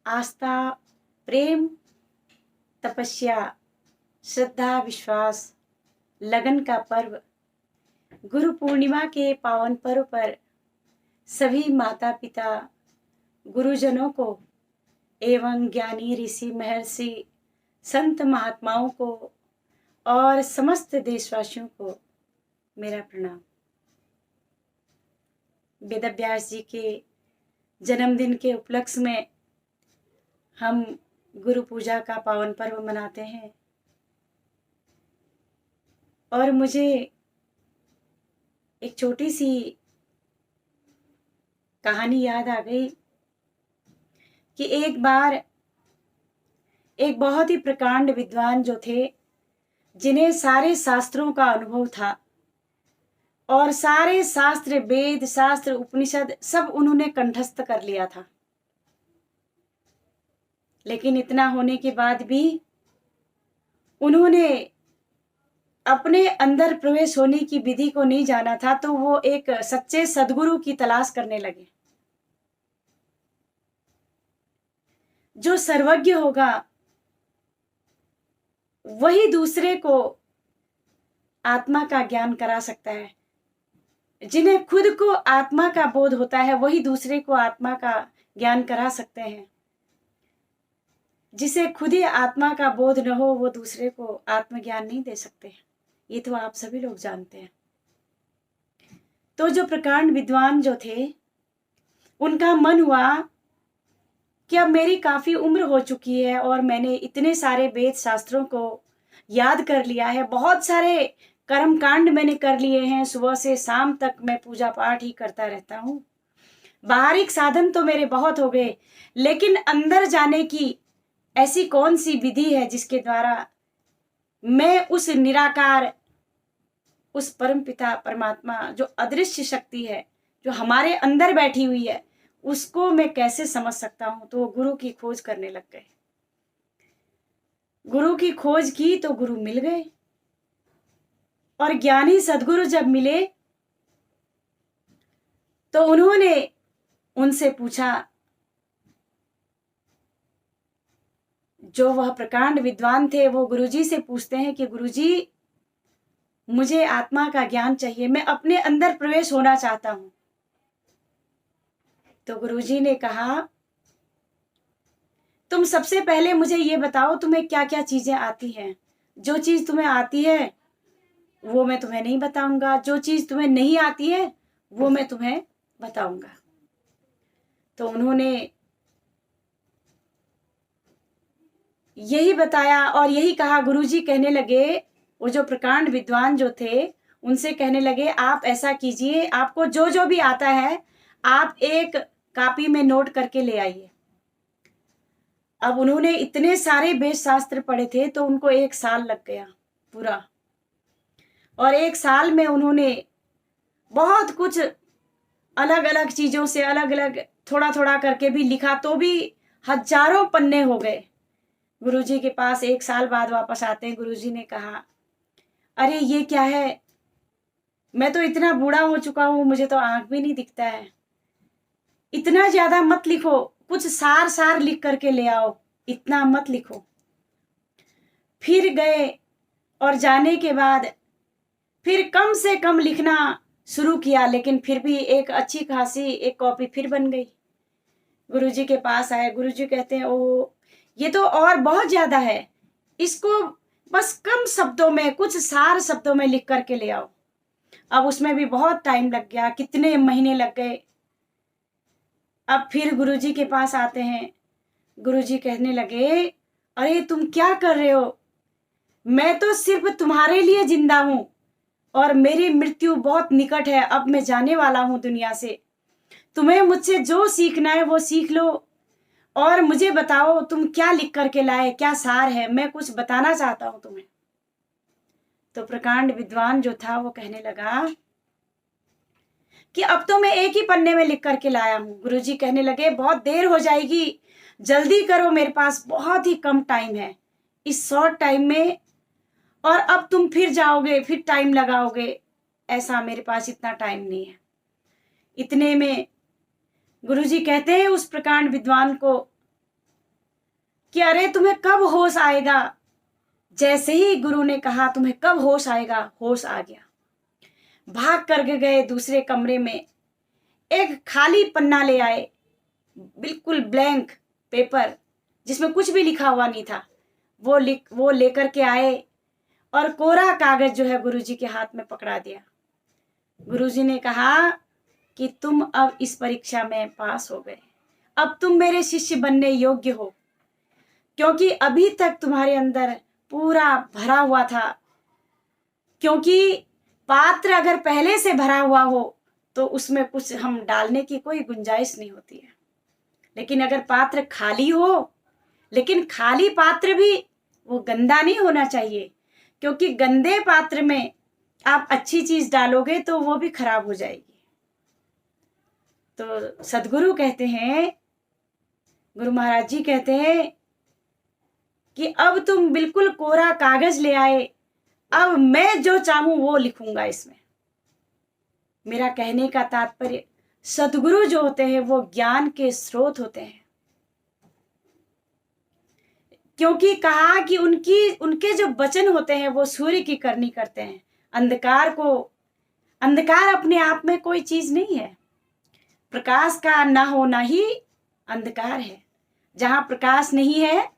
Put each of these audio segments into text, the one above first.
आस्था, प्रेम, तपस्या, श्रद्धा, विश्वास, लगन का पर्व गुरु पूर्णिमा के पावन पर्व पर सभी माता पिता, गुरुजनों को एवं ज्ञानी ऋषि महर्षि संत महात्माओं को और समस्त देशवासियों को मेरा प्रणाम। वेदव्यास जी के जन्मदिन के उपलक्ष्य में हम गुरु पूजा का पावन पर्व मनाते हैं और मुझे एक छोटी सी कहानी याद आ गई कि एक बार एक बहुत ही प्रकांड विद्वान जो थे, जिन्हें सारे शास्त्रों का अनुभव था और सारे शास्त्र, वेद शास्त्र, उपनिषद सब उन्होंने कंठस्थ कर लिया था, लेकिन इतना होने के बाद भी उन्होंने अपने अंदर प्रवेश होने की विधि को नहीं जाना था, तो वो एक सच्चे सद्गुरु की तलाश करने लगे जो सर्वज्ञ होगा, वही दूसरे को आत्मा का ज्ञान करा सकता है। जिन्हें खुद को आत्मा का बोध होता है वही दूसरे को आत्मा का ज्ञान करा सकते हैं। जिसे खुद ही आत्मा का बोध न हो वो दूसरे को आत्मज्ञान नहीं दे सकते। ये तो आप सभी लोग जानते हैं। तो जो प्रकांड विद्वान जो थे, उनका मन हुआ कि अब मेरी काफी उम्र हो चुकी है और मैंने इतने सारे वेद शास्त्रों को याद कर लिया है, बहुत सारे कर्म कांड मैंने कर लिए हैं, सुबह से शाम तक मैं पूजा पाठ ही करता रहता हूँ, बाहरिक साधन तो मेरे बहुत हो गए, लेकिन अंदर जाने की ऐसी कौन सी विधि है जिसके द्वारा मैं उस निराकार, उस परम पिता परमात्मा जो अदृश्य शक्ति है, जो हमारे अंदर बैठी हुई है, उसको मैं कैसे समझ सकता हूं। तो वो गुरु की खोज करने लग गए। गुरु की खोज की तो गुरु मिल गए और ज्ञानी सद्गुरु जब मिले तो उन्होंने उनसे पूछा, जो वह प्रकांड विद्वान थे वो गुरुजी से पूछते हैं कि गुरुजी मुझे आत्मा का ज्ञान चाहिए, मैं अपने अंदर प्रवेश होना चाहता हूं। तो गुरुजी ने कहा, तुम सबसे पहले मुझे ये बताओ तुम्हें क्या क्या चीजें आती हैं। जो चीज तुम्हें आती है वो मैं तुम्हें नहीं बताऊंगा, जो चीज तुम्हें नहीं आती है वो मैं तुम्हें बताऊंगा। तो उन्होंने यही बताया और यही कहा। गुरुजी कहने लगे, वो जो प्रकांड विद्वान जो थे उनसे कहने लगे, आप ऐसा कीजिए, आपको जो जो भी आता है आप एक कॉपी में नोट करके ले आइए। अब उन्होंने इतने सारे वेद शास्त्र पढ़े थे तो उनको 1 साल लग गया पूरा, और 1 साल में उन्होंने बहुत कुछ अलग अलग चीजों से अलग अलग थोड़ा थोड़ा करके भी लिखा, तो भी हजारों पन्ने हो गए। गुरुजी के पास 1 साल बाद वापस आते हैं। गुरुजी ने कहा, अरे ये क्या है, मैं तो इतना बूढ़ा हो चुका हूं, मुझे तो आंख भी नहीं दिखता है, इतना ज्यादा मत लिखो, कुछ सार सार लिख करके ले आओ, इतना मत लिखो। फिर गए और जाने के बाद फिर कम से कम लिखना शुरू किया, लेकिन फिर भी एक अच्छी खासी एक कॉपी फिर बन गई। गुरुजी के पास आए। गुरुजी कहते हैं, ओ ये तो और बहुत ज्यादा है, इसको बस कम शब्दों में, कुछ सार शब्दों में लिख करके ले आओ। अब उसमें भी बहुत टाइम लग गया, कितने महीने लग गए। अब फिर गुरुजी के पास आते हैं। गुरुजी कहने लगे, अरे तुम क्या कर रहे हो, मैं तो सिर्फ तुम्हारे लिए जिंदा हूं और मेरी मृत्यु बहुत निकट है, अब मैं जाने वाला हूं दुनिया से। तुम्हें मुझसे जो सीखना है वो सीख लो और मुझे बताओ तुम क्या लिख करके लाए, क्या सार है, मैं कुछ बताना चाहता हूं तुम्हें। तो प्रकांड विद्वान जो था वो कहने लगा कि अब तो मैं एक ही पन्ने में लिख करके लाया हूं। गुरुजी कहने लगे, बहुत देर हो जाएगी, जल्दी करो, मेरे पास बहुत ही कम टाइम है इस शॉर्ट टाइम में, और अब तुम फिर जाओगे, फिर टाइम लगाओगे, ऐसा मेरे पास इतना टाइम नहीं है। इतने में गुरुजी कहते हैं उस प्रकांड विद्वान को कि अरे तुम्हें कब होश आएगा। जैसे ही गुरु ने कहा तुम्हें कब होश आएगा, होश आ गया। भाग कर गए दूसरे कमरे में, एक खाली पन्ना ले आए, बिल्कुल ब्लैंक पेपर जिसमें कुछ भी लिखा हुआ नहीं था, वो लेकर के आए और कोरा कागज जो है गुरुजी के हाथ में पकड़ा दिया। गुरुजी ने कहा कि तुम अब इस परीक्षा में पास हो गए, अब तुम मेरे शिष्य बनने योग्य हो, क्योंकि अभी तक तुम्हारे अंदर पूरा भरा हुआ था। क्योंकि पात्र अगर पहले से भरा हुआ हो तो उसमें कुछ हम डालने की कोई गुंजाइश नहीं होती है। लेकिन अगर पात्र खाली हो, लेकिन खाली पात्र भी वो गंदा नहीं होना चाहिए, क्योंकि गंदे पात्र में आप अच्छी चीज डालोगे तो वो भी खराब हो जाएगी। तो सदगुरु कहते हैं, गुरु महाराज जी कहते हैं कि अब तुम बिल्कुल कोरा कागज ले आए, अब मैं जो चाहूं वो लिखूंगा इसमें। मेरा कहने का तात्पर्य, सदगुरु जो होते हैं वो ज्ञान के स्रोत होते हैं। क्योंकि कहा कि उनके जो वचन होते हैं वो सूर्य की करनी करते हैं। अंधकार अपने आप में कोई चीज नहीं है। प्रकाश का ना होना ही अंधकार है। जहां प्रकाश नहीं है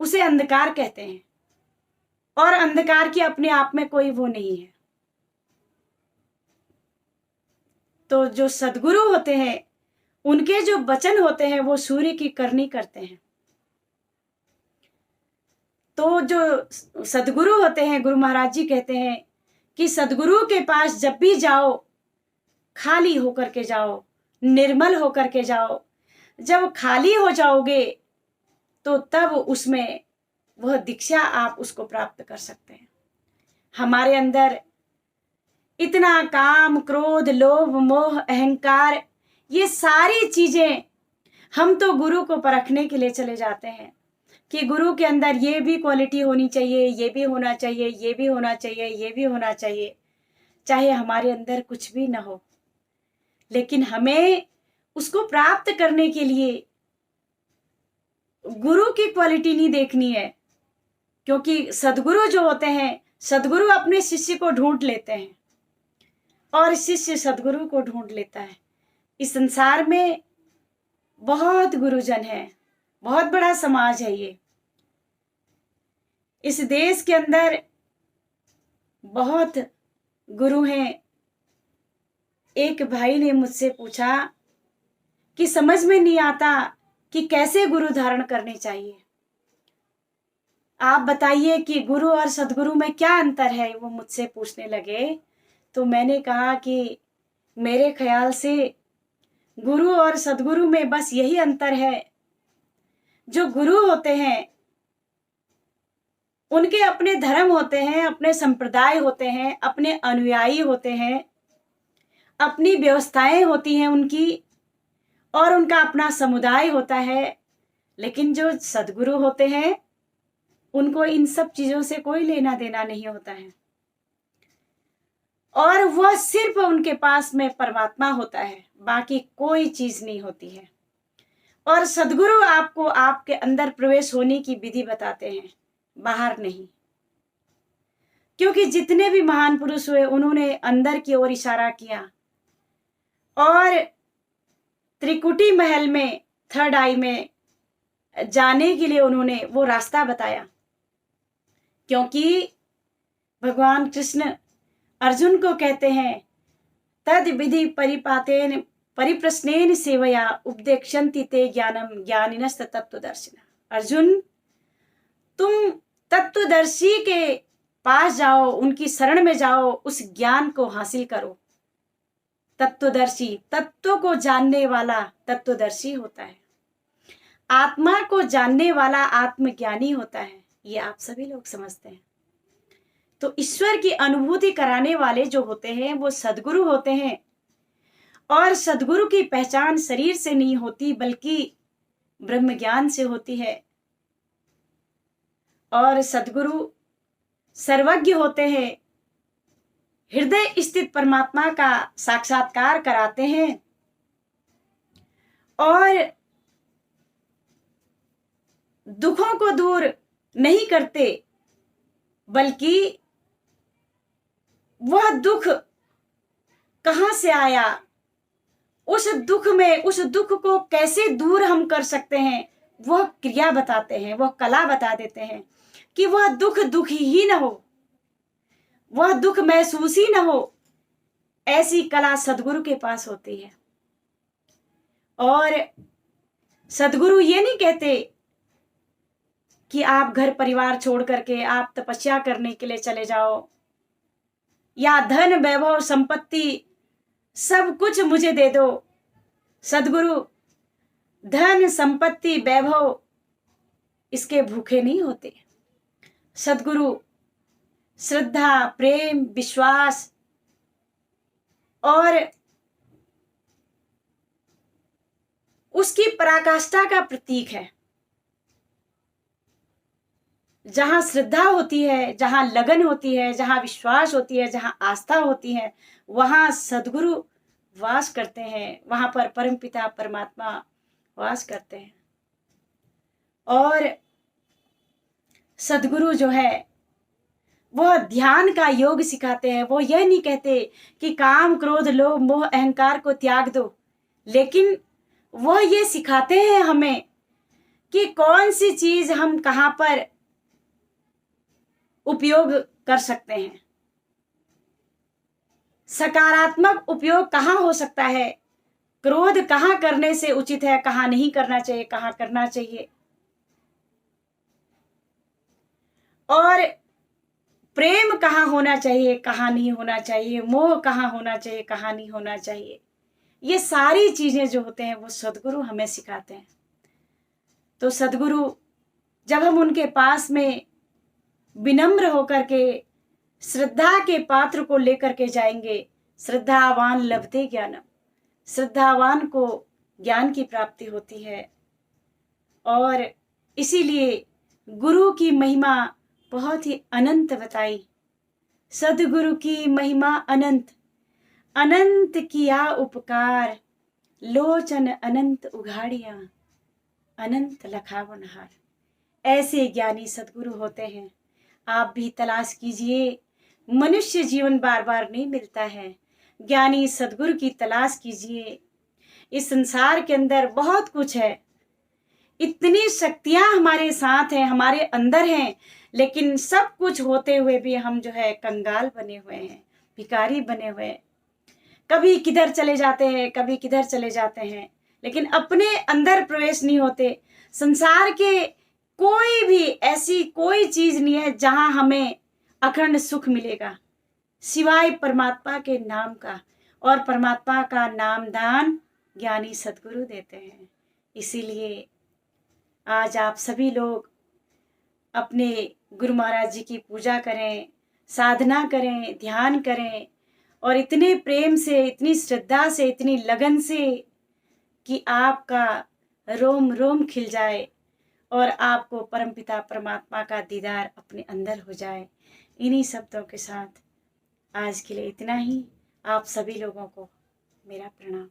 उसे अंधकार कहते हैं, और अंधकार की अपने आप में कोई वो नहीं है। तो जो सदगुरु होते हैं उनके जो वचन होते हैं वो सूर्य की करनी करते हैं। तो जो सदगुरु होते हैं, गुरु महाराज जी कहते हैं कि सदगुरु के पास जब भी जाओ खाली होकर के जाओ, निर्मल होकर के जाओ। जब खाली हो जाओगे तो तब उसमें वह दीक्षा आप उसको प्राप्त कर सकते हैं। हमारे अंदर इतना काम, क्रोध, लोभ, मोह, अहंकार, ये सारी चीजें, हम तो गुरु को परखने के लिए चले जाते हैं कि गुरु के अंदर ये भी क्वालिटी होनी चाहिए, ये भी होना चाहिए, ये भी होना चाहिए, ये भी होना चाहिए, चाहे हमारे अंदर कुछ भी ना हो। लेकिन हमें उसको प्राप्त करने के लिए गुरु की क्वालिटी नहीं देखनी है, क्योंकि सदगुरु जो होते हैं, सदगुरु अपने शिष्य को ढूंढ लेते हैं और शिष्य सदगुरु को ढूंढ लेता है। इस संसार में बहुत गुरुजन है, बहुत बड़ा समाज है ये। इस देश के अंदर बहुत गुरु हैं। एक भाई ने मुझसे पूछा कि समझ में नहीं आता कि कैसे गुरु धारण करने चाहिए, आप बताइए कि गुरु और सदगुरु में क्या अंतर है, वो मुझसे पूछने लगे। तो मैंने कहा कि मेरे ख्याल से गुरु और सदगुरु में बस यही अंतर है, जो गुरु होते हैं उनके अपने धर्म होते हैं, अपने संप्रदाय होते हैं, अपने अनुयायी होते हैं, अपनी व्यवस्थाएं होती हैं उनकी, और उनका अपना समुदाय होता है। लेकिन जो सदगुरु होते हैं उनको इन सब चीजों से कोई लेना देना नहीं होता है, और वह सिर्फ उनके पास में परमात्मा होता है, बाकी कोई चीज नहीं होती है। और सदगुरु आपको आपके अंदर प्रवेश होने की विधि बताते हैं, बाहर नहीं। क्योंकि जितने भी महान पुरुष हुए उन्होंने अंदर की ओर इशारा किया, और त्रिकुटी महल में, थर्ड आई में जाने के लिए उन्होंने वो रास्ता बताया। क्योंकि भगवान कृष्ण अर्जुन को कहते हैं, तद विधि परिपातेन परिप्रश्नेन सेवया उपदेक्षन्ति ते ज्ञानम ज्ञानिनस्त तत्वदर्शिनः। अर्जुन, तुम तत्वदर्शी के पास जाओ, उनकी शरण में जाओ, उस ज्ञान को हासिल करो। तत्वदर्शी, तत्व को जानने वाला तत्वदर्शी होता है। आत्मा को जानने वाला आत्मज्ञानी होता है। ये आप सभी लोग समझते हैं। तो ईश्वर की अनुभूति कराने वाले जो होते हैं वो सदगुरु होते हैं, और सदगुरु की पहचान शरीर से नहीं होती बल्कि ब्रह्म ज्ञान से होती है। और सदगुरु सर्वज्ञ होते हैं, हृदय स्थित परमात्मा का साक्षात्कार कराते हैं, और दुखों को दूर नहीं करते, बल्कि वह दुख कहाँ से आया, उस दुख में, उस दुख को कैसे दूर हम कर सकते हैं, वह क्रिया बताते हैं, वह कला बता देते हैं कि वह दुख दुख ही न हो, वह दुख महसूस ही न हो। ऐसी कला सदगुरु के पास होती है। और सदगुरु ये नहीं कहते कि आप घर परिवार छोड़ करके आप तपस्या करने के लिए चले जाओ, या धन वैभव संपत्ति सब कुछ मुझे दे दो। सदगुरु धन संपत्ति वैभव इसके भूखे नहीं होते। सदगुरु श्रद्धा, प्रेम, विश्वास और उसकी पराकाष्ठा का प्रतीक है। जहां श्रद्धा होती है, जहां लगन होती है, जहां विश्वास होती है, जहां आस्था होती है, वहां सदगुरु वास करते हैं, वहां पर परमपिता परमात्मा वास करते हैं। और सदगुरु जो है वह ध्यान का योग सिखाते हैं। वो यह नहीं कहते कि काम, क्रोध, लोभ, मोह, अहंकार को त्याग दो, लेकिन वह ये सिखाते हैं हमें कि कौन सी चीज हम कहां पर उपयोग कर सकते हैं, सकारात्मक उपयोग कहां हो सकता है, क्रोध कहां करने से उचित है, कहां नहीं करना चाहिए, कहां करना चाहिए, और प्रेम कहां होना चाहिए, कहां नहीं होना चाहिए, मोह कहां होना चाहिए, कहां नहीं होना चाहिए। ये सारी चीजें जो होते हैं वो सदगुरु हमें सिखाते हैं। तो सदगुरु जब हम उनके पास में विनम्र होकर के श्रद्धा के पात्र को लेकर के जाएंगे, श्रद्धावान लभते ज्ञानम, श्रद्धावान को ज्ञान की प्राप्ति होती है। और इसीलिए गुरु की महिमा बहुत ही अनंत बताई। सदगुरु की महिमा अनंत, अनंत किया उपकार, लोचन अनंत उघाड़िया, अनंत लखावनहार। ऐसे ज्ञानी सदगुरु होते हैं। आप भी तलाश कीजिए। मनुष्य जीवन बार बार नहीं मिलता है, ज्ञानी सदगुरु की तलाश कीजिए। इस संसार के अंदर बहुत कुछ है, इतनी शक्तियां हमारे साथ हैं, हमारे अंदर हैं, लेकिन सब कुछ होते हुए भी हम जो है कंगाल बने हुए हैं, भिखारी बने हुए हैं। कभी किधर चले जाते हैं, कभी किधर चले जाते हैं, लेकिन अपने अंदर प्रवेश नहीं होते। संसार के कोई भी ऐसी कोई चीज नहीं है जहां हमें अखंड सुख मिलेगा सिवाय परमात्मा के नाम का, और परमात्मा का नाम दान ज्ञानी सदगुरु देते हैं। इसीलिए आज आप सभी लोग अपने गुरु महाराज जी की पूजा करें, साधना करें, ध्यान करें, और इतने प्रेम से, इतनी श्रद्धा से, इतनी लगन से कि आपका रोम रोम खिल जाए और आपको परमपिता परमात्मा का दीदार अपने अंदर हो जाए। इन्हीं शब्दों के साथ आज के लिए इतना ही। आप सभी लोगों को मेरा प्रणाम।